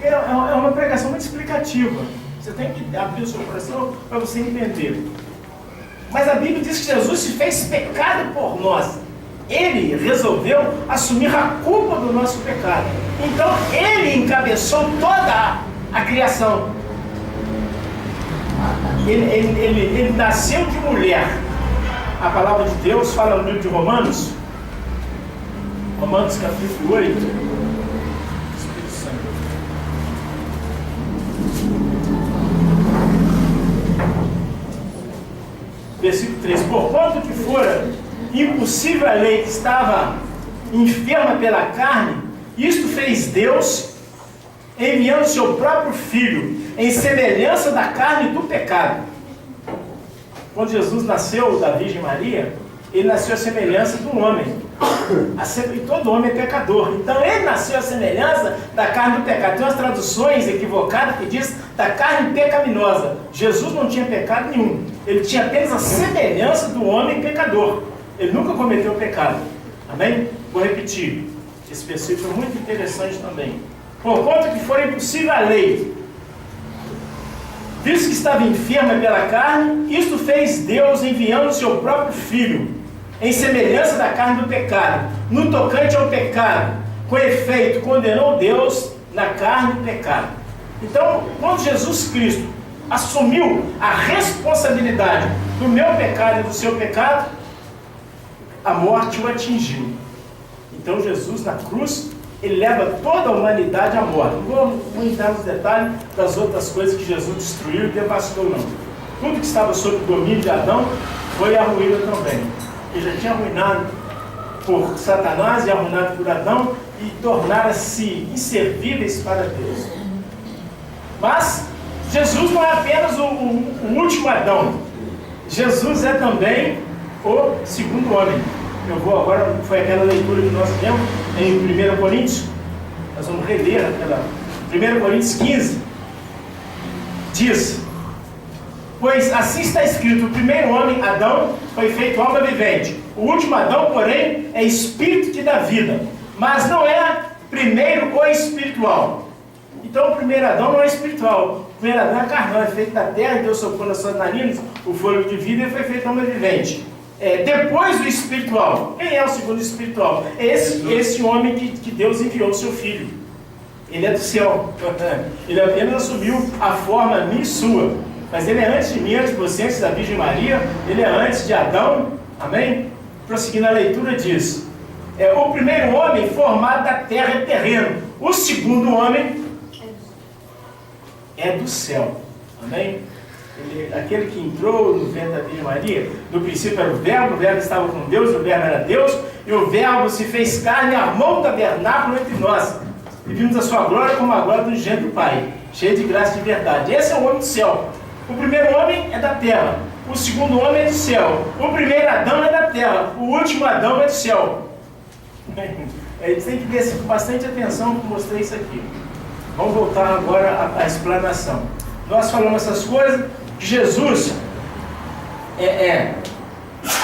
É uma pregação muito explicativa. Você tem que abrir o seu coração para você entender. Mas a Bíblia diz que Jesus se fez pecado por nós. Ele resolveu assumir a culpa do nosso pecado. Então, ele encabeçou toda a criação. Ele nasceu de mulher. A palavra de Deus fala no livro de Romanos, capítulo 8. Espírito Santo. Versículo 3. Porquanto que fora impossível a lei que estava enferma pela carne, isto fez Deus, enviando seu próprio Filho, em semelhança da carne do pecado. Quando Jesus nasceu da Virgem Maria, ele nasceu à semelhança de um homem. E todo homem é pecador. Então ele nasceu à semelhança da carne do pecado. Tem umas traduções equivocadas que diz da carne pecaminosa. Jesus não tinha pecado nenhum. Ele tinha apenas a semelhança do homem pecador. Ele nunca cometeu pecado. Amém? Vou repetir. Esse versículo é muito interessante também. Porquanto que for impossível a lei, visto que estava enferma pela carne, isto fez Deus enviando o seu próprio Filho, em semelhança da carne do pecado, no tocante ao pecado, com efeito, condenou Deus na carne do pecado. Então, quando Jesus Cristo assumiu a responsabilidade do meu pecado e do seu pecado, a morte o atingiu. Então Jesus na cruz, ele leva toda a humanidade à morte. Não vou entrar nos detalhes das outras coisas que Jesus destruiu e devastou, não. Tudo que estava sob o domínio de Adão foi arruído também. Ele já tinha arruinado por Satanás e arruinado por Adão e tornaram-se inservíveis para Deus. Mas Jesus não é apenas o último Adão. Jesus é também o segundo homem. Eu vou agora, foi aquela leitura que nós temos em 1 Coríntios, nós vamos reler aquela, 1 Coríntios 15, diz: pois assim está escrito, o primeiro homem, Adão, foi feito alma vivente, o último Adão, porém, é espírito que dá vida, mas não é primeiro o espiritual. Então o primeiro Adão não é espiritual, o primeiro Adão é carnal, é feito da terra, Deus soprou nas suas narinas o fôlego de vida e foi feito alma vivente. Depois do espiritual, quem é o segundo espiritual? É esse homem que Deus enviou o seu filho. Ele é do céu. Ele apenas assumiu a forma minha e sua. Mas ele é antes de mim, antes de você, antes da Virgem Maria. Ele é antes de Adão. Amém? Prosseguindo a leitura diz: o primeiro homem formado da terra é terreno. O segundo homem é do céu. Amém? Aquele que entrou no ventre da Virgem Maria, no princípio era o Verbo estava com Deus, o Verbo era Deus, e o Verbo se fez carne e armou um tabernáculo entre nós, e vimos a sua glória como a glória do engenho do Pai, cheio de graça e de verdade. Esse é o homem do céu. O primeiro homem é da terra, o segundo homem é do céu, o primeiro Adão é da terra, o último Adão é do céu. A gente tem que ter bastante atenção que eu mostrei isso aqui. Vamos voltar agora à explanação. Nós falamos essas coisas, que Jesus,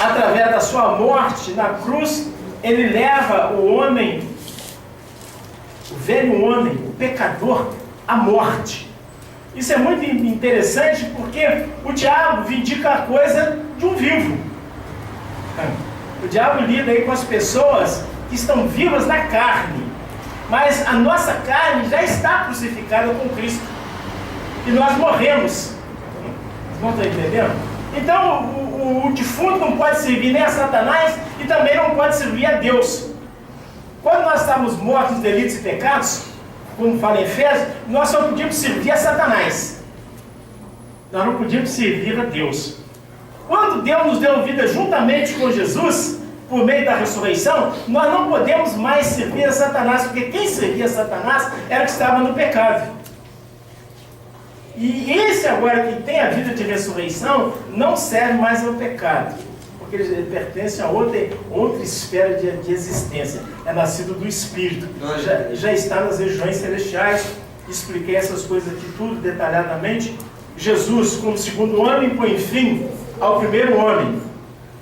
através da sua morte na cruz, ele leva o homem, o velho homem, o pecador, à morte. Isso é muito interessante porque o diabo vindica a coisa de um vivo. O diabo lida aí com as pessoas que estão vivas na carne, mas a nossa carne já está crucificada com Cristo. E nós morremos. Não estão entendendo? Então o defunto não pode servir nem a Satanás e também não pode servir a Deus. Quando nós estávamos mortos nos delitos e pecados, como fala em Efésios, nós só podíamos servir a Satanás. Nós não podíamos servir a Deus. Quando Deus nos deu vida juntamente com Jesus, por meio da ressurreição, nós não podemos mais servir a Satanás, porque quem servia a Satanás era o que estava no pecado. E esse agora que tem a vida de ressurreição, não serve mais ao pecado, porque ele pertence a outra esfera de existência, é nascido do Espírito, já está nas regiões celestiais. Expliquei essas coisas aqui tudo detalhadamente. Jesus, como segundo homem, põe fim ao primeiro homem,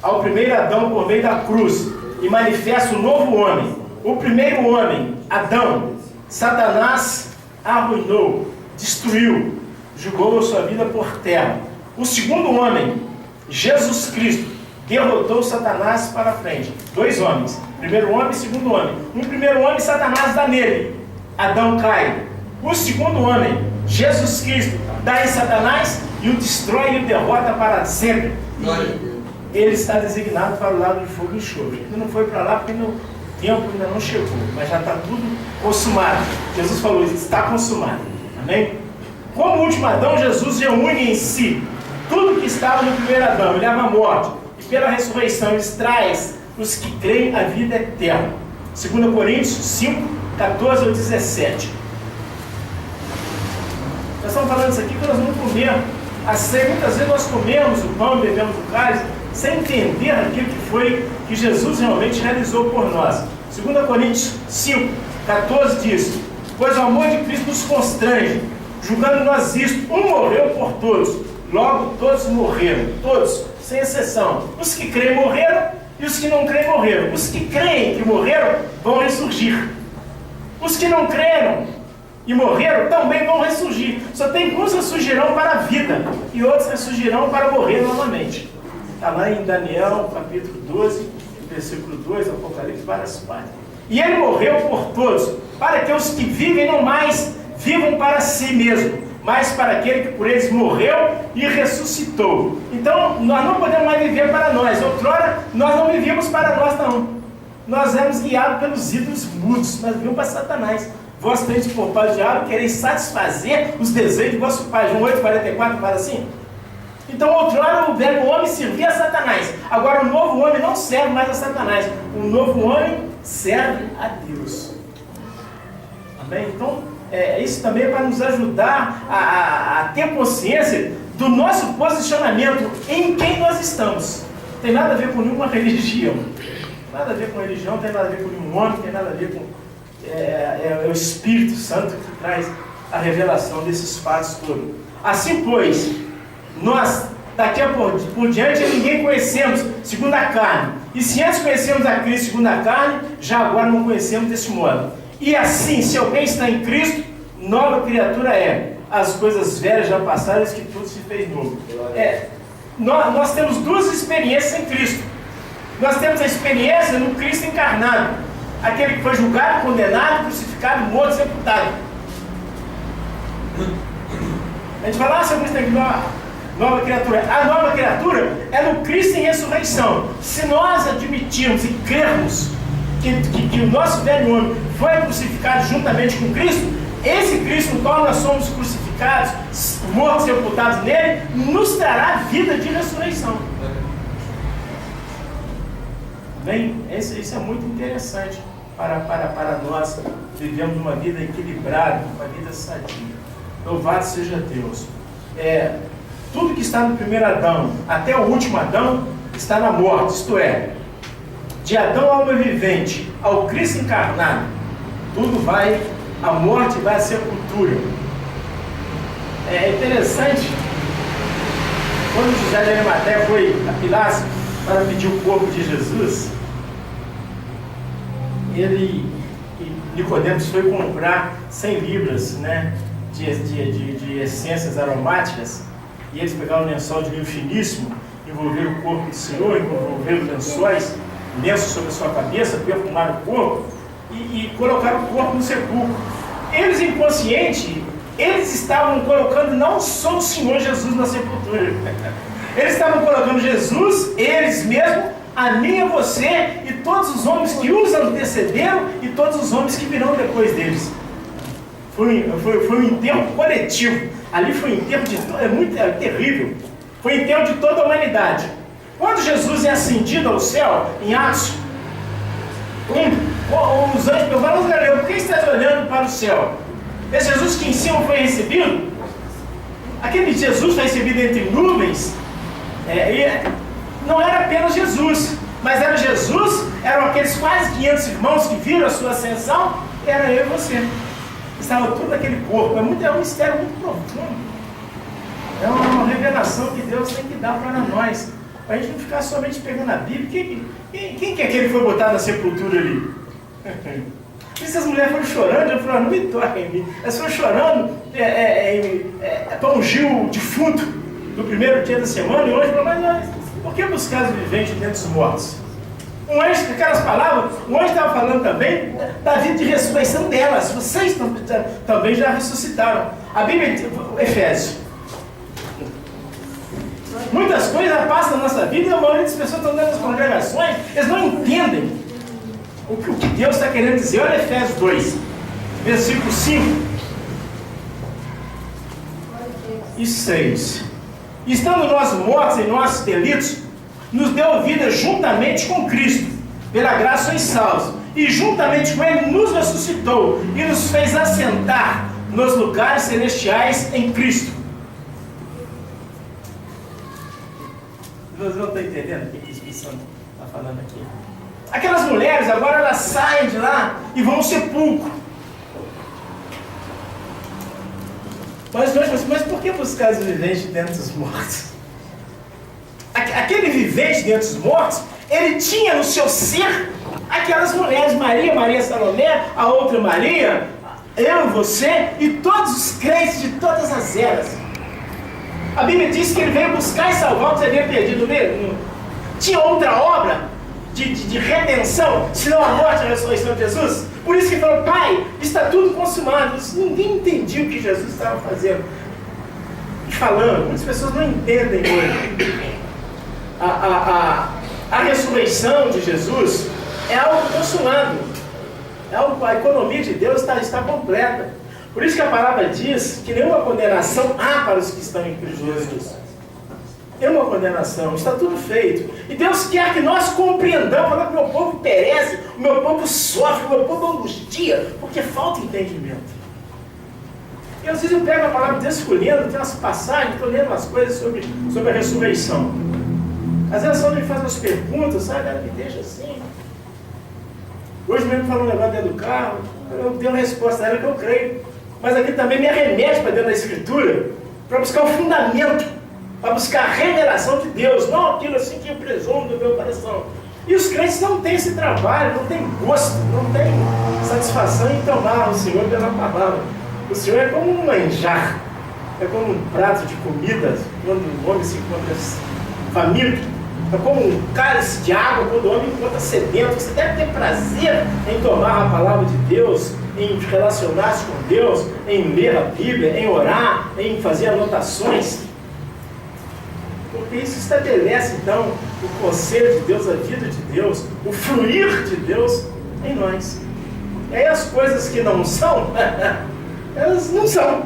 ao primeiro Adão por meio da cruz, e manifesta o novo homem. O primeiro homem, Adão, Satanás arruinou, destruiu, jogou a sua vida por terra. O segundo homem, Jesus Cristo, derrotou Satanás para frente. 2 homens. Primeiro homem e segundo homem. No primeiro homem, Satanás dá nele. Adão cai. O segundo homem, Jesus Cristo, dá em Satanás e o destrói e o derrota para sempre. Ele está designado para o lado de fogo e enxofre. Ele não foi para lá porque o tempo ainda não chegou, mas já está tudo consumado. Jesus falou isso, está consumado. Amém? Como o último Adão, Jesus reúne em si tudo que estava no primeiro Adão. Ele leva a morte. E pela ressurreição, ele traz os que creem a vida eterna. 2 Coríntios 5, 14 ao 17. Nós estamos falando isso aqui que nós vamos comer a ceia. Muitas vezes nós comemos o pão, bebemos o cálice, sem entender aquilo que foi que Jesus realmente realizou por nós. 2 Coríntios 5, 14 diz: pois o amor de Cristo nos constrange, julgando nós isto, um morreu por todos, logo todos morreram, todos, sem exceção. Os que creem morreram e os que não creem morreram. Os que creem que morreram vão ressurgir. Os que não creram e morreram também vão ressurgir. Só tem que uns ressurgirão para a vida e outros ressurgirão para morrer novamente. Está lá em Daniel, capítulo 12, versículo 2, Apocalipse, várias partes. E ele morreu por todos, para que os que vivem não mais vivam para si mesmo, mas para aquele que por eles morreu e ressuscitou. Então, nós não podemos mais viver para nós. Outrora, nós não vivíamos para nós, não. Nós éramos guiados pelos ídolos mudos, nós vivíamos para Satanás. Vós tendes por pai o diabo, quereis satisfazer os desejos de vosso pai. João 8,44 fala assim. Então, outrora, o velho homem servia a Satanás. Agora, o novo homem não serve mais a Satanás. O novo homem serve a Deus. Amém? Então, isso também é para nos ajudar a ter consciência do nosso posicionamento em quem nós estamos. Não tem nada a ver com nenhuma religião. Nada a ver com religião, não tem nada a ver com nenhum homem, não tem nada a ver com... É o Espírito Santo que traz a revelação desses fatos todos. Assim, pois, nós, daqui por diante, ninguém conhecemos segundo a carne. E se antes conhecemos a Cristo segundo a carne, já agora não conhecemos desse modo. E assim, se alguém está em Cristo, nova criatura é. As coisas velhas já passaram, que tudo se fez novo. Nós temos 2 experiências em Cristo. Nós temos a experiência no Cristo encarnado. Aquele que foi julgado, condenado, crucificado, morto, sepultado. A gente fala, seu Cristo tem nova criatura. A nova criatura é no Cristo em ressurreição. Se nós admitirmos e crermos que o nosso velho homem foi crucificado juntamente com Cristo, esse Cristo no qual nós somos crucificados, mortos, sepultados nele, nos trará vida de ressurreição. Bem, isso é muito interessante para nós vivemos uma vida equilibrada, uma vida sadia. Louvado seja Deus. Tudo que está no primeiro Adão até o último Adão está na morte, isto é, de Adão ao homem vivente, ao Cristo encarnado, tudo vai, a morte vai à sepultura. É interessante, quando José de Arimateia foi a Pilatos para pedir o corpo de Jesus, Nicodemos foi comprar 100 libras, né, de essências aromáticas, e eles pegaram um lençol de linho finíssimo, envolveram o corpo do Senhor, envolveram lençóis, lenço sobre a sua cabeça, perfumaram o corpo e colocaram o corpo no sepulcro. Eles, inconscientes, eles estavam colocando não só o Senhor Jesus na sepultura, eles estavam colocando Jesus, eles mesmos, a mim, a você e todos os homens que os antecederam e todos os homens que virão depois deles. Foi um enterro coletivo. Ali foi um enterro terrível. Foi um enterro de toda a humanidade. Quando Jesus é ascendido ao céu, em Atos, os anjos perguntaram, Galileu, por que estás olhando para o céu? Esse Jesus que em cima foi recebido, aquele Jesus foi recebido entre nuvens, não era apenas Jesus, mas era Jesus, eram aqueles quase 500 irmãos que viram a sua ascensão, era eu e você. Estava todo aquele corpo. É um mistério muito profundo. É uma revelação que Deus tem que dar para nós. Para a gente não ficar somente pegando a Bíblia. Quem que é aquele que foi botado na sepultura ali? Essas mulheres foram chorando, eu falei, não me toque em mim. Elas foram chorando para ungir o defunto do primeiro dia da semana, e hoje falou, mas por que buscar os viventes dentro dos mortos? Um anjo, aquelas palavras, o anjo estava falando também da vida de ressurreição delas. Vocês também já ressuscitaram. A Bíblia, Efésios. Muitas coisas passam na nossa vida e a maioria das pessoas estão dentro das congregações, eles não entendem o que Deus está querendo dizer. Olha Efésios 2, versículo 5 e 6. Estando nós mortos em nossos delitos, nos deu vida juntamente com Cristo, pela graça sois salvos, e juntamente com Ele nos ressuscitou e nos fez assentar nos lugares celestiais em Cristo. Vocês não estão entendendo o que o Espírito Santo está falando aqui? Aquelas mulheres agora elas saem de lá e vão ao sepulcro. Mas por que buscar os viventes dentro dos mortos? Aquele vivente dentro dos mortos, ele tinha no seu ser aquelas mulheres, Maria Salomé, a outra Maria, eu, você e todos os crentes de todas as eras. A Bíblia diz que ele veio buscar e salvar o que havia perdido mesmo. Tinha outra obra de redenção, senão a morte e a ressurreição de Jesus. Por isso que ele falou, Pai, está tudo consumado. Ninguém entendia o que Jesus estava fazendo e falando. Muitas pessoas não entendem hoje. A ressurreição de Jesus é algo consumado. A economia de Deus está completa. Por isso que a palavra diz que nenhuma condenação há para os que estão em Cristo Jesus. Nenhuma condenação, está tudo feito. E Deus quer que nós compreendamos, falando que o meu povo perece, o meu povo sofre, o meu povo angustia, porque falta entendimento. E às vezes eu pego a palavra de Deus, fico lendo, tem umas passagens, estou lendo umas coisas sobre a ressurreição. Às vezes só me faz umas perguntas, sabe? Ela me deixa assim. Hoje mesmo falou um negócio dentro do carro, eu dei uma resposta a ela que eu creio. Mas aqui também me arremete para dentro da Escritura, para buscar o fundamento, para buscar a revelação de Deus, não aquilo assim que eu presumo do meu coração. E os crentes não têm esse trabalho, não têm gosto, não têm satisfação em tomar o Senhor pela palavra. O Senhor é como um manjar, é como um prato de comida, quando o homem se encontra faminto. É como um cálice de água quando o homem encontra sedento. Você deve ter prazer em tomar a palavra de Deus, em relacionar-se com Deus, em ler a Bíblia, em orar, em fazer anotações. Porque isso estabelece então o conselho de Deus, a vida de Deus, o fluir de Deus em nós. E aí as coisas que não são, elas não são.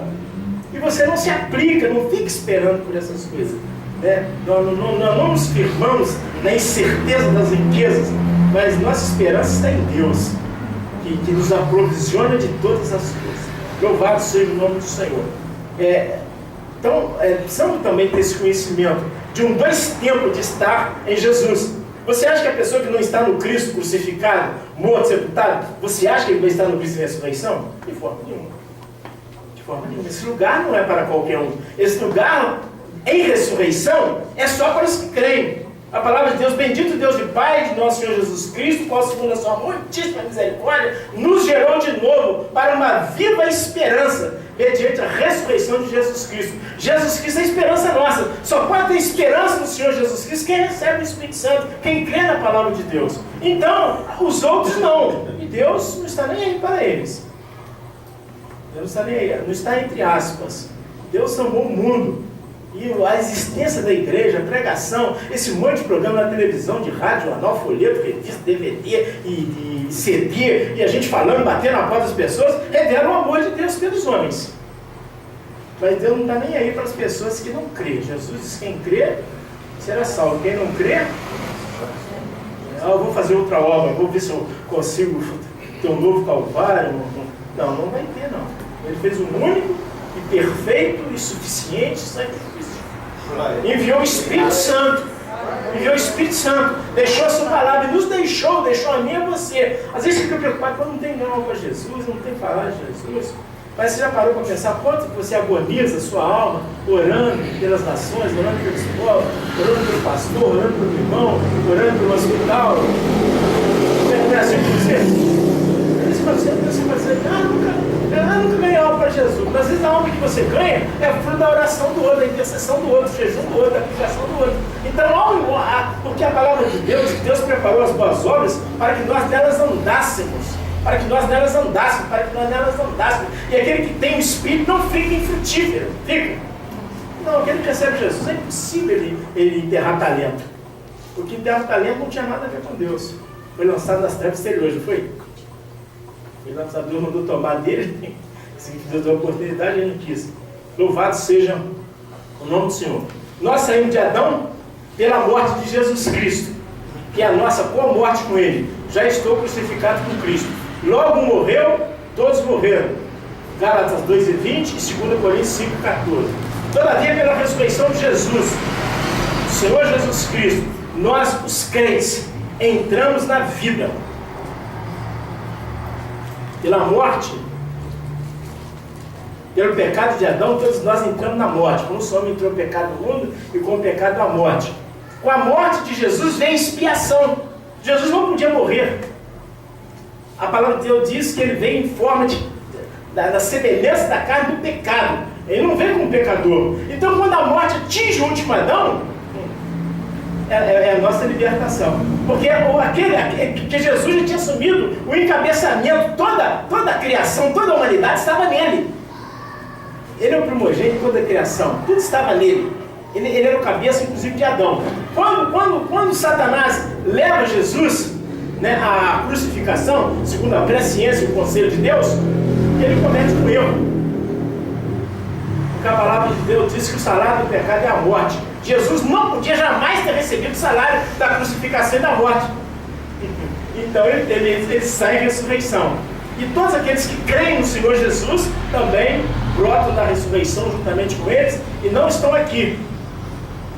E você não se aplica, não fica esperando por essas coisas. Nós não nos firmamos na incerteza das riquezas, mas nossa esperança está em Deus, que nos aprovisiona de todas as coisas. Louvado seja o nome do Senhor. Então, precisamos também ter esse conhecimento de dois tempos de estar em Jesus. Você acha que a pessoa que não está no Cristo crucificado, morto, sepultado, você acha que ele vai estar no Cristo em ressurreição? De forma nenhuma. De forma nenhuma. Esse lugar não é para qualquer um. Esse lugar em ressurreição é só para os que creem. A palavra de Deus, bendito Deus e Pai de nosso Senhor Jesus Cristo, qual segundo a sua muitíssima misericórdia, nos gerou de novo para uma viva esperança, mediante a ressurreição de Jesus Cristo. Jesus Cristo é a esperança nossa. Só pode ter esperança no Senhor Jesus Cristo quem recebe o Espírito Santo, quem crê na palavra de Deus. Então, os outros não. E Deus não está nem aí para eles. Deus não está nem aí, não está entre aspas. Deus amou o mundo. E a existência da igreja, a pregação, esse monte de programa na televisão, de rádio, jornal, folheto, revista, DVD e CD, e a gente falando, batendo na porta das pessoas, revela o amor de Deus pelos homens. Mas Deus não está nem aí para as pessoas que não crêem. Jesus diz: quem crê será salvo. Quem não crê, eu vou fazer outra obra, vou ver se eu consigo ter um novo Calvário. Não vai ter, não. Ele fez um único e perfeito e suficiente sacrifício. Enviou o Espírito Santo. Enviou o Espírito Santo. Deixou a sua palavra e nos deixou a mim e a você. Às vezes fica preocupado quando não tem não para Jesus, não tem palavra de Jesus. Mas você já parou para pensar quanto você agoniza a sua alma orando pelas nações, orando pelos povos, orando pelo pastor, orando pelo irmão, orando pelo hospital? Não é assim que você? você pode dizer, nunca ganhei algo para Jesus. Mas às vezes a alma que você ganha é fruto da oração do outro, da intercessão do outro, do jejum do outro, da aplicação do outro. Então, porque a palavra de Deus preparou as boas obras para que nós nelas andássemos. Para que nós nelas andássemos. E aquele que tem o Espírito não fica infrutífero. Fica. Não, aquele que recebe Jesus, é impossível ele enterrar talento. Porque enterrar talento não tinha nada a ver com Deus. Foi lançado nas trevas exteriores, não foi? Foi lançado, Deus mandou tomar dele. Se Deus deu a oportunidade, ele não quis. Louvado seja o nome do Senhor. Nós saímos de Adão pela morte de Jesus Cristo, que é a nossa co-morte com Ele. Já estou crucificado com Cristo. Logo morreu, todos morreram. Gálatas 2:20 e 2 Coríntios 5:14. Todavia, pela ressurreição de Jesus, o Senhor Jesus Cristo, nós, os crentes, entramos na vida. Pela morte, pelo pecado de Adão, todos nós entramos na morte. Como o homem entrou no pecado do mundo e com o pecado da morte. Com a morte de Jesus vem expiação. Jesus não podia morrer. A palavra de Deus diz que ele veio em forma da semelhança da carne do pecado. Ele não veio como pecador. Então, quando a morte atinge o último Adão, é a nossa libertação. Porque que Jesus já tinha assumido o encabeçamento, toda a criação, toda a humanidade estava nele. Ele é o primogênito de toda a criação, tudo estava nele. Ele era o cabeça, inclusive, de Adão. Quando Satanás leva Jesus, né, à crucificação, segundo a presciência e o conselho de Deus, ele comete um erro. Porque a palavra de Deus diz que o salário do pecado é a morte. Jesus não podia jamais ter recebido o salário da crucificação e da morte. Então ele sai em ressurreição. E todos aqueles que creem no Senhor Jesus também brotam da ressurreição juntamente com eles e não estão aqui.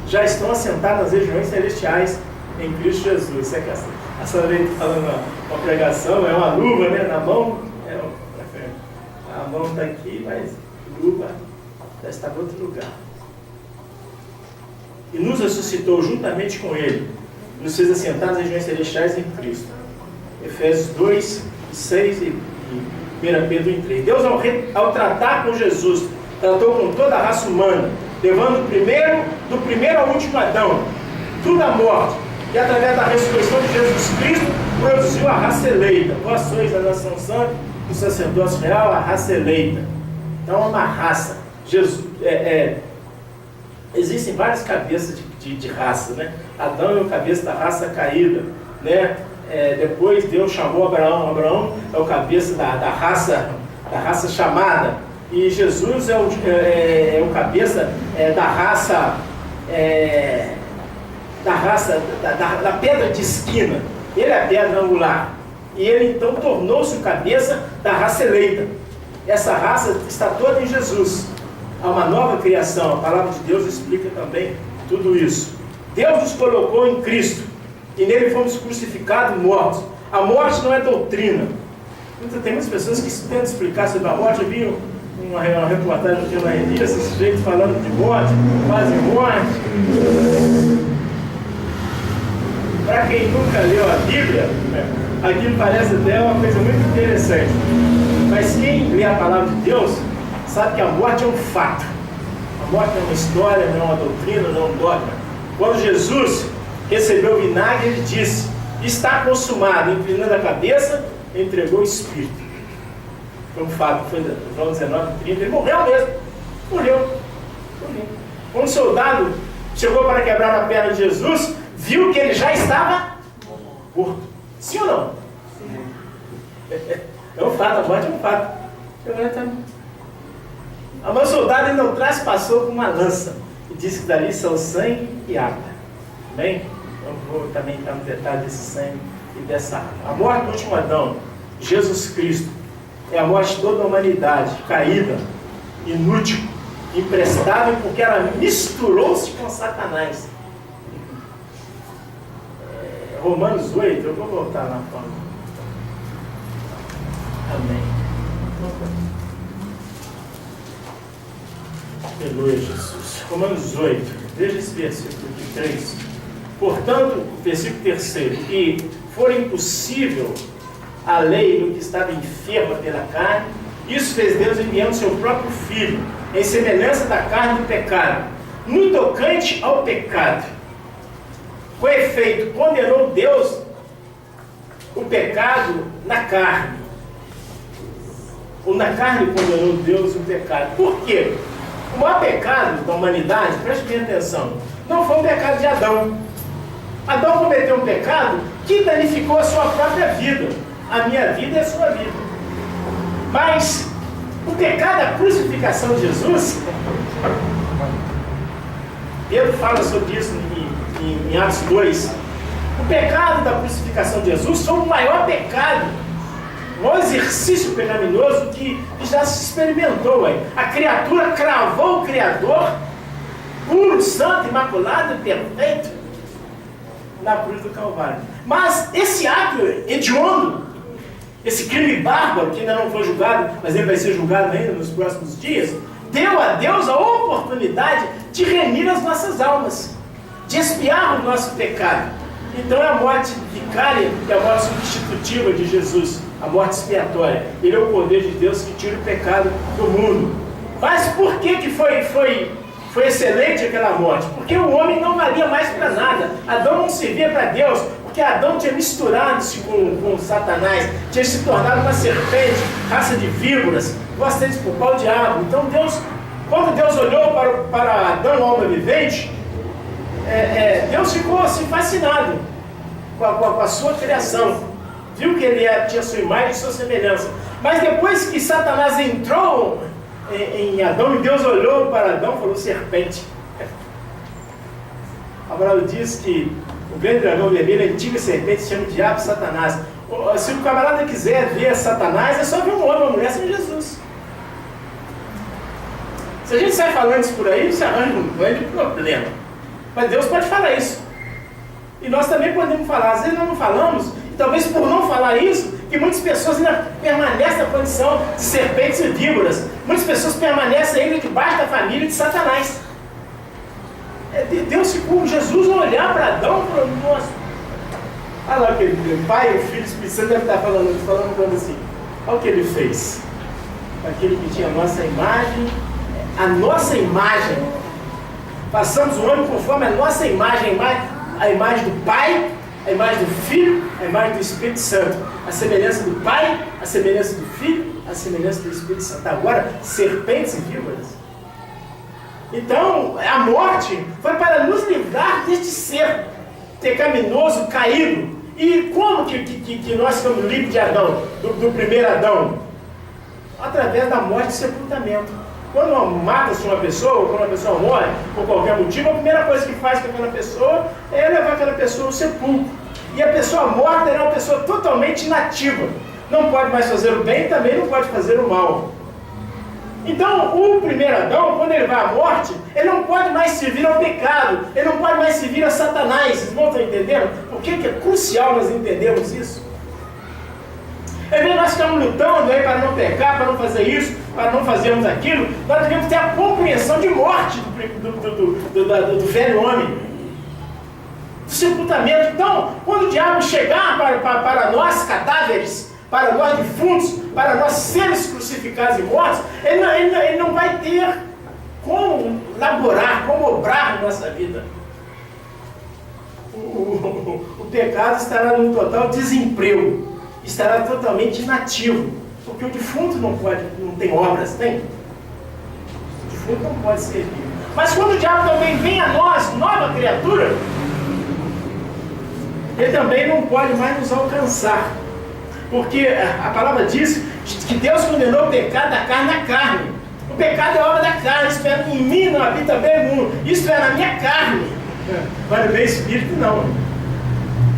Já estão assentados nas regiões celestiais em Cristo Jesus. Isso é que a senhora está falando uma pregação, é uma luva, né, na mão. A mão está aqui, mas a luva já está em outro lugar. E nos ressuscitou juntamente com Ele, nos fez assentar nas regiões celestiais em Cristo. Efésios 2, 6 e 1 Pedro 3. Deus, ao tratar com Jesus, tratou com toda a raça humana, levando do primeiro ao último Adão, tudo à morte, e através da ressurreição de Jesus Cristo, produziu a raça eleita. Vós sois a nação santa, o sacerdócio real, a raça eleita. Então é uma raça. Existem várias cabeças de raça, né? Adão é o cabeça da raça caída, né? Depois Deus chamou Abraão. Abraão é o cabeça da raça chamada. E Jesus é o cabeça da pedra de esquina. Ele é a pedra angular. E ele então tornou-se o cabeça da raça eleita. Essa raça está toda em Jesus. Há uma nova criação. A palavra de Deus explica também tudo isso. Deus nos colocou em Cristo. E nele fomos crucificados e mortos. A morte não é doutrina. Tem muitas pessoas que tentam explicar sobre a morte. Eu vi uma reportagem aqui na revista, esse sujeito falando de morte, quase morte. Para quem nunca leu a Bíblia, aquilo parece até uma coisa muito interessante. Mas quem lê a palavra de Deus, sabe que a morte é um fato. A morte não é uma história, não é uma doutrina, não é um dogma. Quando Jesus recebeu o vinagre, ele disse: está consumado. Inclinando a cabeça, entregou o Espírito. Foi um fato, foi João 19:30. Ele morreu mesmo. Morreu. Quando o soldado chegou para quebrar a perna de Jesus, viu que ele já estava morto. Sim ou não? Sim. É um fato, a morte é um fato. Mas o soldado ainda não traspassou com uma lança e disse que dali são sangue e água. Bem, eu vou também entrar no detalhe desse sangue e dessa água. A morte do último Adão, Jesus Cristo, é a morte de toda a humanidade, caída, inútil, imprestável, porque ela misturou-se com Satanás. Romanos 8, eu vou voltar na forma. Amém. Aleluia, Jesus. Romanos 8, veja esse versículo de 3. Portanto, versículo 3, que for impossível a lei do que estava enferma pela carne. Isso fez Deus enviando seu próprio Filho, em semelhança da carne do pecado, no tocante ao pecado. Com efeito, condenou Deus o pecado na carne. Ou na carne condenou Deus o pecado. Por quê? O maior pecado da humanidade, preste bem atenção, não foi o pecado de Adão. Adão cometeu um pecado que danificou a sua própria vida. A minha vida é a sua vida. Mas o pecado da crucificação de Jesus, Pedro fala sobre isso em Atos 2. O pecado da crucificação de Jesus foi o maior pecado, o maior exercício pecaminoso que já se experimentou. A criatura cravou o Criador, puro, santo, imaculado e perfeito, na cruz do Calvário. Mas esse ato hediondo, esse crime bárbaro, que ainda não foi julgado, mas ele vai ser julgado ainda nos próximos dias, deu a Deus a oportunidade de remir as nossas almas, de expiar o nosso pecado. Então é a morte vicária e a morte substitutiva de Jesus, a morte expiatória. Ele é o poder de Deus que tira o pecado do mundo. Mas por que foi excelente aquela morte? Porque o homem não valia mais para nada. Adão não servia para Deus, porque Adão tinha misturado-se com Satanás, tinha se tornado uma serpente, raça de víboras, gostei de culpar o diabo. Então quando Deus olhou para Adão, alma vivente, Deus ficou assim fascinado com a sua criação. Viu que ele tinha sua imagem e sua semelhança. Mas depois que Satanás entrou em Adão, e Deus olhou para Adão e falou: serpente. Abraão diz que o grande dragão vermelho, a antiga serpente, se chama diabo, Satanás. Se o camarada quiser ver Satanás, é só ver um homem, uma mulher sem Jesus. Se a gente sai falando isso por aí, você arranja um grande problema. Mas Deus pode falar isso. E nós também podemos falar. Às vezes nós não falamos, e talvez por não falar isso, que muitas pessoas ainda permanecem na condição de serpentes e víboras. Muitas pessoas permanecem ainda debaixo da família de Satanás. Deus ficou, Jesus, ao olhar para Adão e falou: nossa, olha lá o Pai, o Filho, o Espírito Santo deve estar falando assim: olha o que ele fez. Aquele que tinha a nossa imagem, passamos o homem conforme a nossa imagem, a imagem do Pai, a imagem do Filho, a imagem do Espírito Santo, a semelhança do Pai, a semelhança do Filho, a semelhança do Espírito Santo. Agora, serpentes e víboras. Então, a morte foi para nos livrar deste ser pecaminoso, caído. E como que nós ficamos livres de Adão, do primeiro Adão? Através da morte e sepultamento. Quando mata-se uma pessoa, ou quando uma pessoa morre, por qualquer motivo, a primeira coisa que faz com aquela pessoa é levar aquela pessoa ao sepulcro. E a pessoa morta é uma pessoa totalmente inativa. Não pode mais fazer o bem, também não pode fazer o mal. Então, o primeiro Adão, quando ele vai à morte, ele não pode mais servir ao pecado, ele não pode mais servir a Satanás. Vocês não estão entendendo? Por que é crucial nós entendermos isso? Às vezes nós ficamos lutando aí para não pecar, para não fazer isso, para não fazermos aquilo. Nós devemos ter a compreensão de morte do velho homem, do sepultamento. Então, quando o diabo chegar para nós cadáveres, para nós defuntos, para nós seres crucificados e mortos, ele não vai ter como laborar, como obrar na nossa vida. O pecado estará num total desemprego, estará totalmente inativo, porque o defunto não tem obras, tem? O defunto não pode servir. Mas quando o diabo também vem a nós, nova criatura, ele também não pode mais nos alcançar. Porque a palavra diz que Deus condenou o pecado da carne na carne. O pecado é obra da carne, isto é, em mim não habita bem o mundo, isto é, na minha carne. Mas no meu espírito não.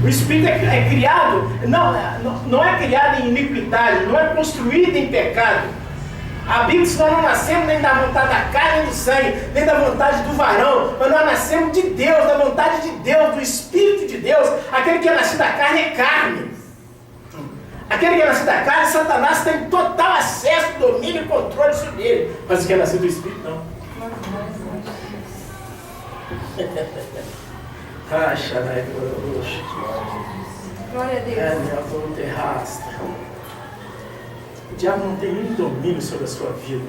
O espírito é criado, não é criado em iniquidade, não é construído em pecado. A Bíblia diz que nós não nascemos nem da vontade da carne nem do sangue, nem da vontade do varão, mas nós nascemos de Deus, da vontade de Deus, do Espírito de Deus. Aquele que é nascido da carne é carne. Aquele que é nascido da carne, Satanás tem total acesso, domínio e controle sobre ele. Mas o que é nascido do Espírito, não. Glória a Deus. O diabo não tem nenhum domínio sobre a sua vida.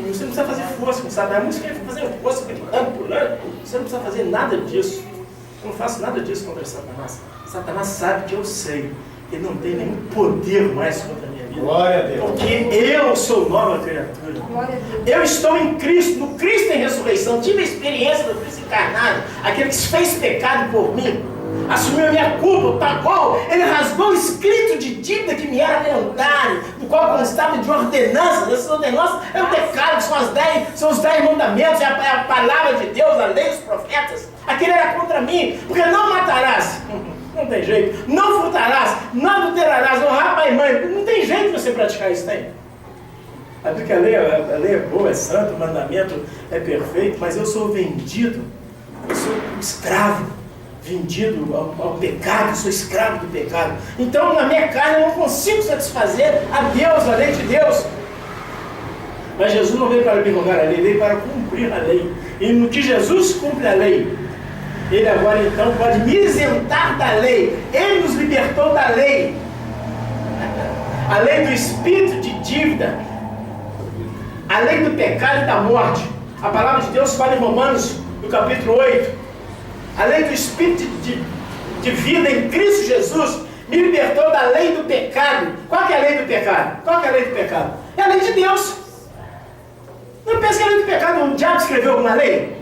Você não precisa fazer força com Satanás. Muitos querem fazer força, gritando, pulando. Você não precisa fazer nada disso. Eu não faço nada disso contra Satanás. Satanás sabe que eu sei. Ele não tem nenhum poder mais contra a minha vida. Glória a Deus. Porque eu sou nova criatura. Glória a Deus. Eu estou em Cristo, no Cristo em ressurreição. Tive a experiência do Cristo encarnado. Aquele que se fez pecado por mim. Assumiu a minha culpa, pagou. Ele rasgou o escrito de dívida que me era voluntário, do qual constava de ordenanças. Essas ordenanças é o pecado, são os 10 mandamentos, é a palavra de Deus, a lei dos profetas. Aquele era contra mim, porque não matarás. Não tem jeito. Não furtarás, não adulterarás, honrar pai e mãe. Não tem jeito de você praticar isso, tem? Porque a lei é boa, é santa, o mandamento é perfeito, mas eu sou vendido, eu sou escravo, vendido ao pecado, sou escravo do pecado. Então, na minha carne, eu não consigo satisfazer a Deus, a lei de Deus. Mas Jesus não veio para abrogar a lei, veio para cumprir a lei. E no que Jesus cumpre a lei, Ele agora então pode me isentar da lei. Ele nos libertou da lei. A lei do espírito de dívida, a lei do pecado e da morte. A palavra de Deus fala em Romanos, no capítulo 8. A lei do espírito de vida em Cristo Jesus me libertou da lei do pecado. Qual que é a lei do pecado? Qual que é a lei do pecado? É a lei de Deus. Não pensa que a lei do pecado, o diabo escreveu alguma lei?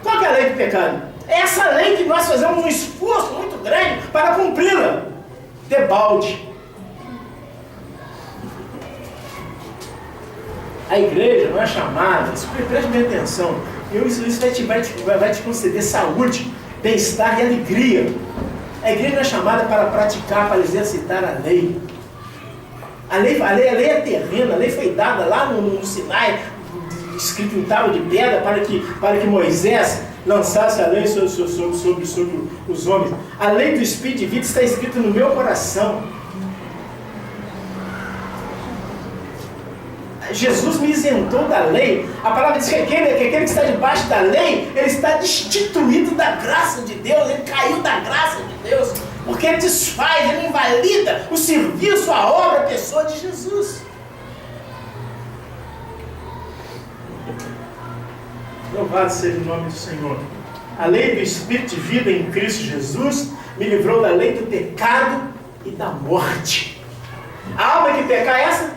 Qual que é a lei do pecado? É essa lei que nós fazemos um esforço muito grande para cumpri-la. Debalde. A igreja não é chamada, preste bem atenção, isso vai te conceder saúde, bem-estar e alegria. A igreja não é chamada para praticar, para exercitar a lei. A lei é terrena, a lei foi dada lá no Sinai, escrito em tábua de pedra, para que Moisés lançasse a lei sobre os homens. A lei do Espírito de vida está escrita no meu coração. Jesus me isentou da lei. A palavra diz que aquele que está debaixo da lei, ele está destituído da graça de Deus, ele caiu da graça de Deus, porque ele desfaz, ele invalida o serviço, a obra, a pessoa de Jesus. Louvado seja o nome do Senhor. A lei do Espírito de vida em Cristo Jesus me livrou da lei do pecado e da morte. A alma que pecar é essa?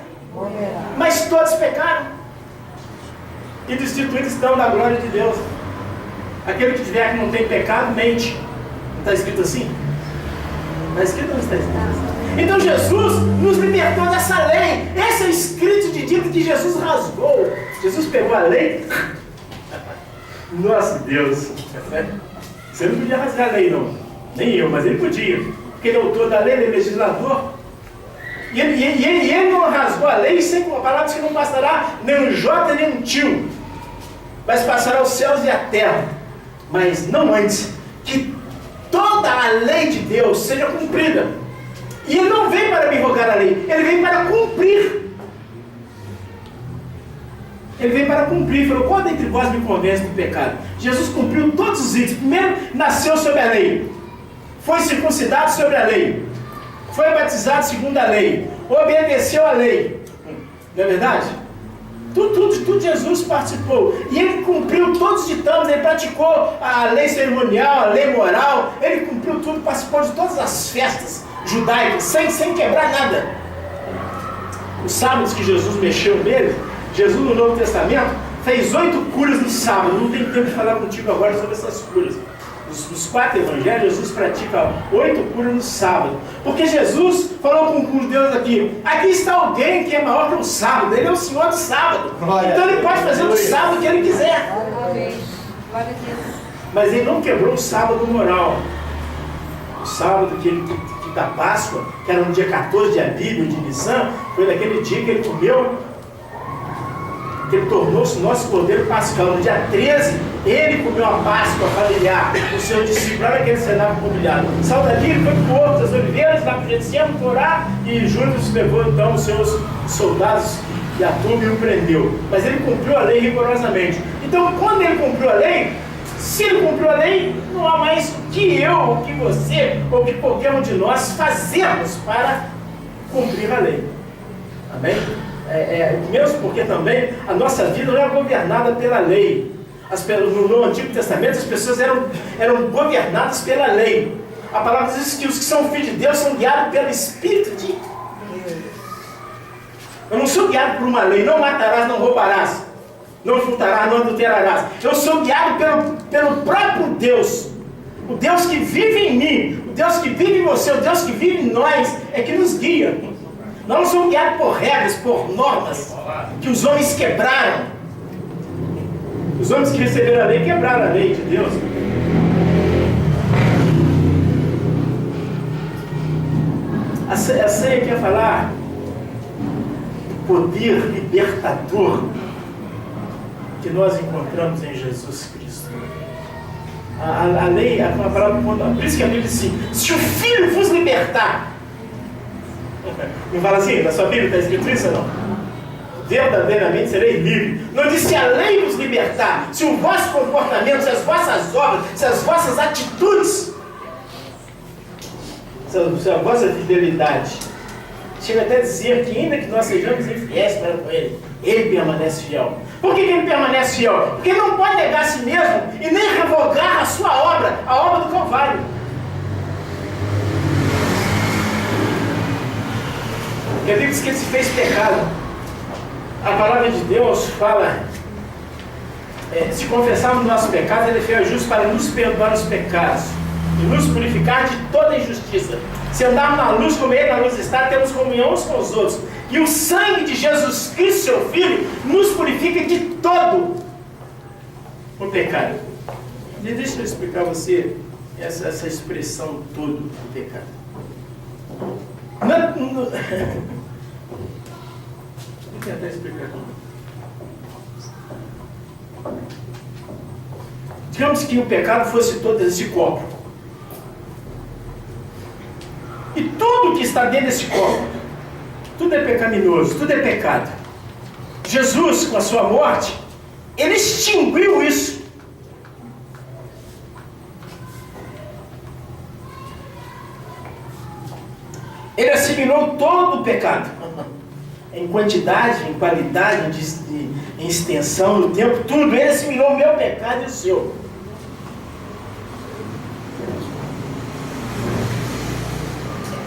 Mas todos pecaram e destituídos estão da glória de Deus. Aquele que tiver que não tem pecado, mente. Não está escrito assim? Está escrito ou não está escrito? Então Jesus nos libertou dessa lei. Esse é o escrito de dívida que Jesus rasgou. Jesus pegou a lei. Nossa Deus. Você não podia rasgar a lei, não. Nem eu, mas ele podia. Porque ele é autor da lei, ele é legislador. E ele não rasgou a lei, sem a palavra diz que não passará nem um jota nem um tio, mas passará os céus e a terra. Mas não antes que toda a lei de Deus seja cumprida. E ele não veio para abrogar a lei, ele veio para cumprir. Ele veio para cumprir. Falou: qual dentre vós me convence do pecado? Jesus cumpriu todos os itens. Primeiro, nasceu sobre a lei, foi circuncidado sobre a lei, foi batizado segundo a lei, obedeceu a lei. Não é verdade? Tudo Jesus participou. E ele cumpriu todos os ditames, ele praticou a lei cerimonial, a lei moral, ele cumpriu tudo, participou de todas as festas judaicas, sem quebrar nada. Os sábados que Jesus mexeu nele, Jesus no Novo Testamento fez 8 curas no sábado. Não tem tempo de falar contigo agora sobre essas curas. Nos 4 evangelhos, Jesus pratica 8 curas no sábado. Porque Jesus falou com os deuses aqui está alguém que é maior que o sábado, ele é o Senhor do sábado. Então ele pode fazer no sábado o que ele quiser. Mas ele não quebrou o sábado moral. O sábado da Páscoa, que era no dia 14 de Abib, de Nissan, foi naquele dia que ele comeu, que ele tornou-se o nosso cordeiro pascal. No dia 13, ele comeu a Páscoa familiar, o seu discípulo, lá naquele cenário mobiliado. Saiu dali, ele foi para o Horto das Oliveiras, lá para o Getsemane, para orar, e Judas levou então os seus soldados e a turma e o prendeu. Mas ele cumpriu a lei rigorosamente. Então, quando ele cumpriu a lei, Se ele cumpriu a lei, não há mais o que eu, o que você, ou que qualquer um de nós fazemos para cumprir a lei. Amém? Mesmo porque também a nossa vida não é governada pela lei. No Antigo Testamento as pessoas eram governadas pela lei. A palavra diz que os que são filhos de Deus são guiados pelo Espírito de Deus. Eu não sou guiado por uma lei, não matarás, não roubarás, não furtarás, não adulterarás. Eu sou guiado pelo próprio Deus. O Deus que vive em mim, o Deus que vive em você, o Deus que vive em nós, é que nos guia. Nós não somos guiados por regras, por normas que os homens quebraram. Os homens que receberam a lei quebraram a lei de Deus. A ceia quer falar do poder libertador que nós encontramos em Jesus Cristo. A lei, a palavra, por isso que a Bíblia diz assim: se o Filho vos libertar. Não fala assim, na sua Bíblia está escrito isso ou não? Verdadeiramente sereis livres. Não diz se a lei vos libertar, se o vosso comportamento, se as vossas obras, se as vossas atitudes, se a vossa fidelidade. Chega até a dizer que ainda que nós sejamos infiéis para com Ele permanece fiel. Por que Ele permanece fiel? Porque Ele não pode negar a si mesmo e nem revogar a sua obra, a obra do Calvário. Porque a Bíblia diz que Ele se fez pecado. A palavra de Deus fala, se confessarmos nossos pecados, Ele é fiel e justo para nos perdoar os pecados e nos purificar de toda injustiça. Se andarmos na luz como Ele na luz está, temos comunhão uns com os outros. E o sangue de Jesus Cristo, seu Filho, nos purifica de todo o pecado. E deixa eu explicar a você essa expressão todo o pecado. Vou tentar explicar. Digamos que o pecado fosse todo esse copo. E tudo que está dentro desse copo, tudo é pecaminoso, tudo é pecado. Jesus, com a sua morte, Ele extinguiu isso. Ele assimilou todo o pecado. Em quantidade, em qualidade, em extensão, no tempo, tudo. Ele assimilou o meu pecado e o seu.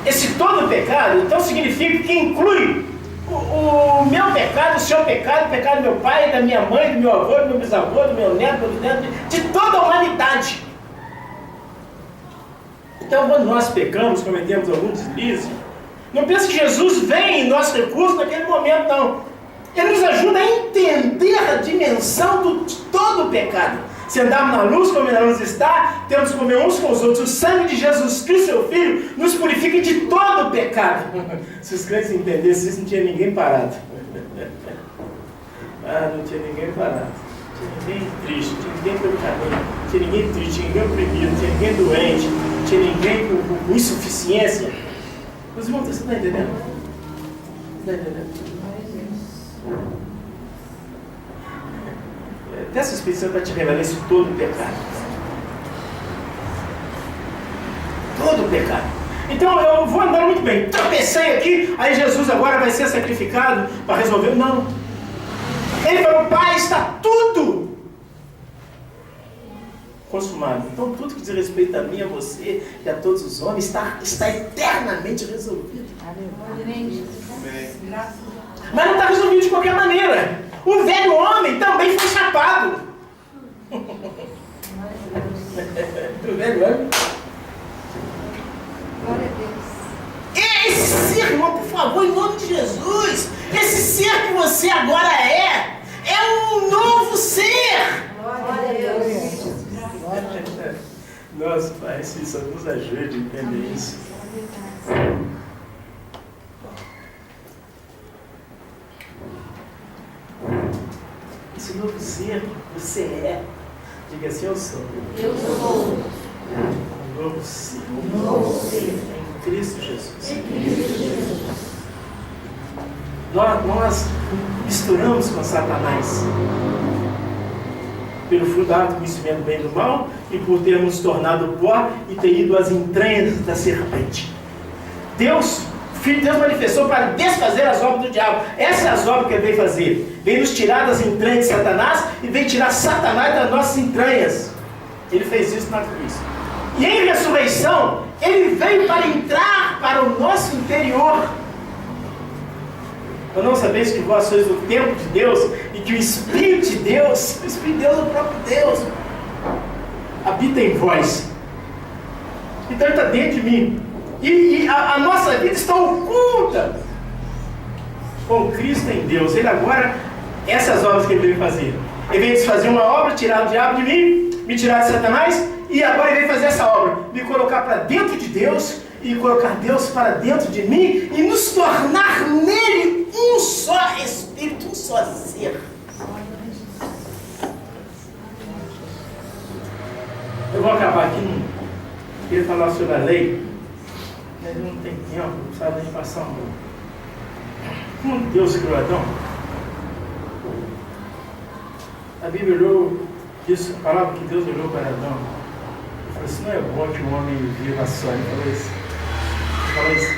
Esse todo pecado, então, significa que inclui o meu pecado, o seu pecado, o pecado do meu pai, da minha mãe, do meu avô, do meu bisavô, do meu neto, do neto, de toda a humanidade. Então, quando nós pecamos, cometemos algum deslize, não pense que Jesus vem em nosso recurso naquele momento, não. Ele nos ajuda a entender a dimensão de todo o pecado. Se andarmos na luz como na luz está, temos que comer uns com os outros. O sangue de Jesus Cristo, seu Filho, nos purifica de todo o pecado. Se os crentes entendessem isso, não tinha ninguém parado. Não tinha ninguém parado. Não tinha ninguém triste, não tinha ninguém pelo caminho, não tinha ninguém triste, tinha ninguém oprimido, não tinha ninguém doente, não tinha ninguém com insuficiência. Mas, irmão, você está entendendo? Está entendendo? Dessa expedição para te revelar isso todo o pecado. Todo o pecado. Então eu vou andando muito bem. Tropecei aqui, aí Jesus agora vai ser sacrificado para resolver. Não. Ele falou: Pai, está tudo consumado. Então tudo que diz respeito a mim, a você e a todos os homens está eternamente resolvido. Mas não está resolvido de qualquer maneira. O velho homem também foi chapado. O velho homem. Glória a Deus. Esse ser, irmão, por favor, em nome de Jesus, esse ser que você agora é um novo ser. Glória a Deus. Nossa, Pai, isso nos ajude a entender isso. Esse novo ser, você é. Diga assim: eu sou. Eu sou. Um novo ser. Um novo ser. Em Cristo Jesus. Em Cristo Jesus. Nós misturamos com Satanás. pelo fruto do conhecimento do bem e do mal, e por termos tornado pó e ter ido às entranhas da serpente. Deus manifestou para desfazer as obras do diabo. Essas são as obras que ele veio fazer. Veio nos tirar das entranhas de Satanás e veio tirar Satanás das nossas entranhas. Ele fez isso na cruz. E em ressurreição, ele veio para entrar para o nosso interior. Ou não sabeis que vós sois o templo de Deus e que o Espírito de Deus é o próprio Deus, habita em vós. Então ele está dentro de mim. E a nossa vida está oculta com Cristo em Deus. Ele agora, essas obras que ele veio fazer. Ele veio fazer uma obra, tirar o diabo de mim, me tirar de Satanás, e agora ele veio fazer essa obra, me colocar para dentro de Deus, e colocar Deus para dentro de mim, e nos tornar nele um só Espírito, um só ser. Eu vou acabar aqui, não queria falar sobre a lei, mas não tem tempo, não sabe nem passar um pouco. Como Deus criou Adão? A Bíblia olhou, diz a palavra que Deus olhou para Adão e falou assim: não é bom que o homem viva só. Ele falou isso. Ele falou isso.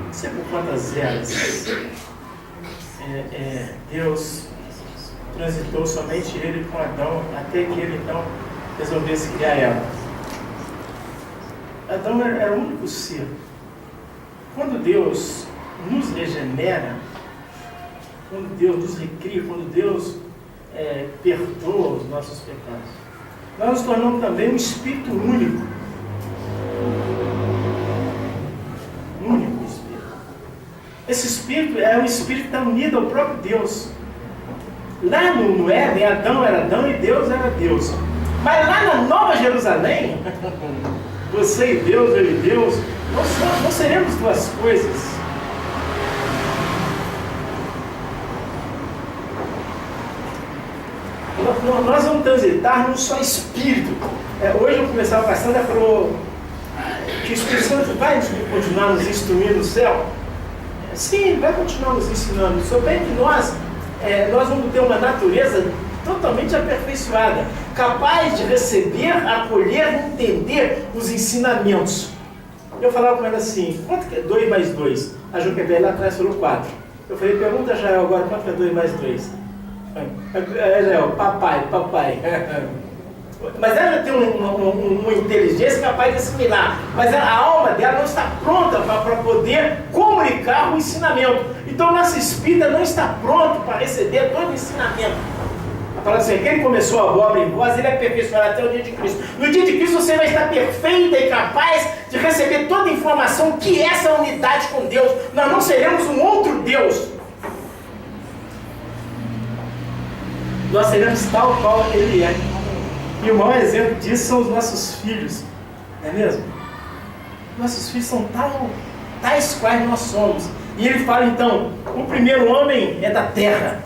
Não sei por quantas eras Deus transitou somente ele com Adão, até que ele então resolvesse criar ela. Adão era o único ser. Quando Deus nos regenera, quando Deus nos recria, quando Deus perdoa os nossos pecados, nós nos tornamos também um espírito único. Único espírito. Esse espírito é um espírito que está unido ao próprio Deus. Lá no Éden, Adão era Adão e Deus era Deus. Mas lá na Nova Jerusalém, você e Deus, eu e Deus, não seremos duas coisas. Nós vamos transitar num só Espírito. Hoje eu começava bastante, ela falou que o Espírito Santo vai continuar nos instruindo no céu. Sim, vai continuar nos ensinando. Só bem que nós vamos ter uma natureza totalmente aperfeiçoada, capaz de receber, acolher, entender os ensinamentos. Eu falava com ela assim: quanto que é 2 mais 2? A Joquebel lá atrás falou 4. Eu falei: pergunta a Jael agora, quanto que é 2 mais 2? Papai. Mas ela já tem uma inteligência capaz de assimilar, mas a alma dela não está pronta para poder comunicar o ensinamento. Então nosso espírito não está pronto para receber todo o ensinamento. A palavra assim: quem começou a obra em vós, ele é aperfeiçoará até o dia de Cristo. No dia de Cristo você vai estar perfeita e capaz de receber toda a informação que é essa unidade com Deus. Nós não seremos um outro Deus. Nós seremos tal qual Ele é. E o maior exemplo disso são os nossos filhos. Não é mesmo? Nossos filhos são tais quais nós somos. E ele fala então: o primeiro homem é da terra,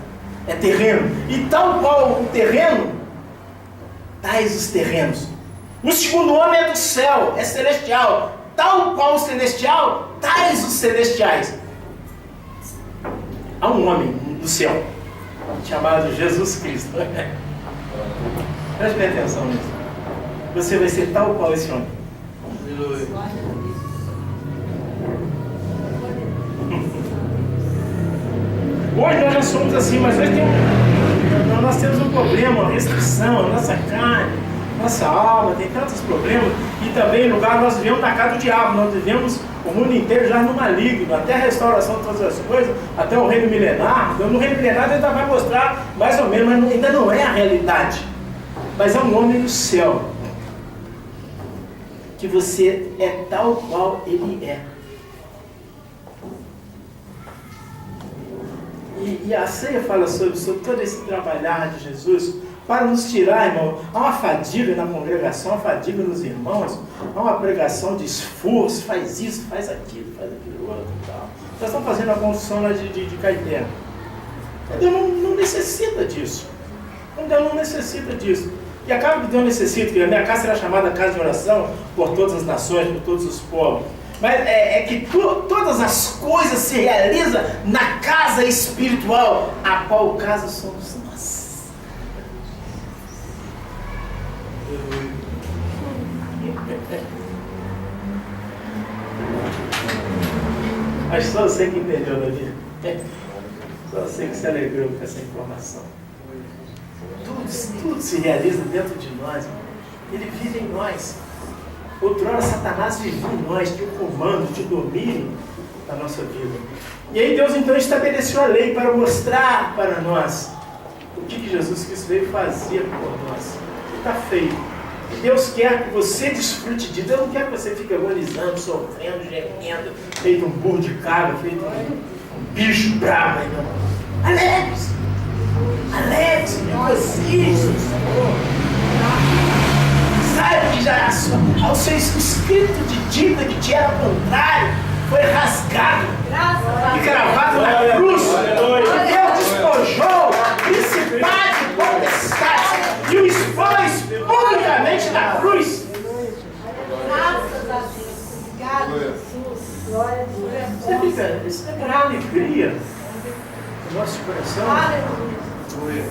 é terreno. E tal qual o terreno, tais os terrenos. O segundo homem é do céu, é celestial. Tal qual o celestial, tais os celestiais. Há um homem do céu chamado Jesus Cristo. Preste bem atenção nisso. Você vai ser tal qual esse homem. Hoje nós já somos assim, mas hoje nós temos um problema, uma restrição, a nossa carne, nossa alma, tem tantos problemas. E também, no lugar, nós vivemos na casa do diabo, nós vivemos o mundo inteiro já no maligno, até a restauração de todas as coisas, até o reino milenar. Então, no reino milenar ele ainda vai mostrar mais ou menos, mas ainda não é a realidade. Mas é um homem no céu, que você é tal qual ele é. E a ceia fala sobre todo esse trabalhar de Jesus para nos tirar, irmão. Há uma fadiga na congregação, uma fadiga nos irmãos, há uma pregação de esforço, faz isso, faz aquilo outro e tal. Nós estamos fazendo a construção lá de Caeté. Deus não necessita disso. Deus não necessita disso. E acaba que Deus necessita, que a minha casa será chamada casa de oração por todas as nações, por todos os povos. Mas é que todas as coisas se realizam na casa espiritual, a qual casa somos nós. Acho que só você que entendeu, Davi. Só você que se alegrou com essa informação. Tudo se realiza dentro de nós. Ele vive em nós. Outrora Satanás vivia em nós, tinha o comando, tinha o domínio da nossa vida. E aí Deus então estabeleceu a lei para mostrar para nós o que Jesus Cristo veio fazer por nós. Está feito. E Deus quer que você desfrute de Deus. Não quer que você fique agonizando, sofrendo, gemendo, feito um burro de cabra, feito um bicho bravo. Alegre-se! Alegre-se, regozije-se no Senhor. Saiba que já ao seu escrito de dívida que te era contrário foi rasgado e cravado na cruz. Deus despojou principado e potestade e o expôs publicamente na cruz. Graças a Deus. Obrigado, Jesus. Glória a Deus. Isso é uma alegria no nosso coração. Aleluia.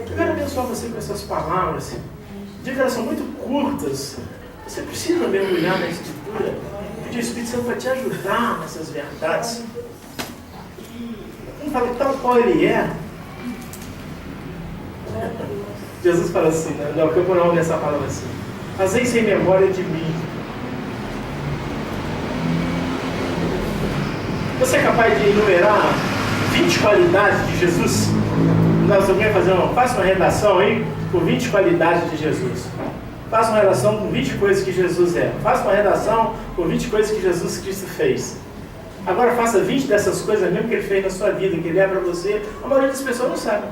Eu quero abençoar você com essas palavras. Diga que elas são muito curtas. Você precisa mergulhar na Escritura. Pedir o Espírito Santo para te ajudar nessas verdades. Vamos falar tal qual ele é. Jesus fala assim, né? Não, eu vou não nessa palavra assim. Fazei sem memória de mim. Você é capaz de enumerar 20 qualidades de Jesus? Nós vamos fazer faça uma redação aí com 20 qualidades de Jesus. Faça uma redação com 20 coisas que Jesus é. Faça uma redação com 20 coisas que Jesus Cristo fez. Agora faça 20 dessas coisas mesmo que ele fez na sua vida, que ele é para você. A maioria das pessoas não sabe.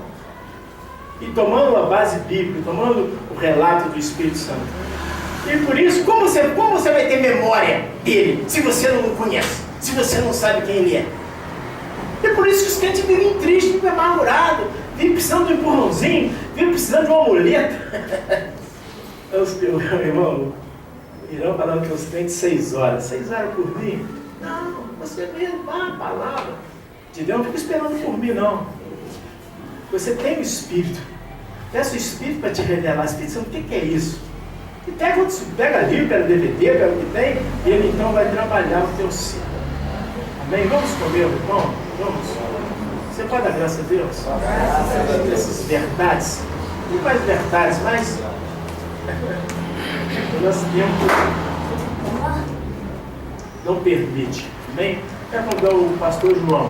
E tomando a base bíblica, tomando o relato do Espírito Santo. E por isso, como você vai ter memória dele, se você não o conhece, se você não sabe quem ele é? E por isso que os crentes vivem tristes, vivem amargurados, vivem precisando de um empurrãozinho, vivem precisando de uma muleta. Meu irmão, irão falando que os crentes 6 horas. 6 horas por dia? Não, você mesmo dá a palavra de Deus, não fica esperando por mim, não. Você tem o Espírito. Peça o Espírito para te revelar, Espírito Santo, o que é isso? E pega livro, pega DVD, pega o que tem, e ele então vai trabalhar o teu ser. Amém? Vamos comer, irmão? Vamos? Você pode dar graça a Deus? Essas verdades. E mais verdades, mas o nosso tempo não permite. Amém? Quero convidar o pastor João.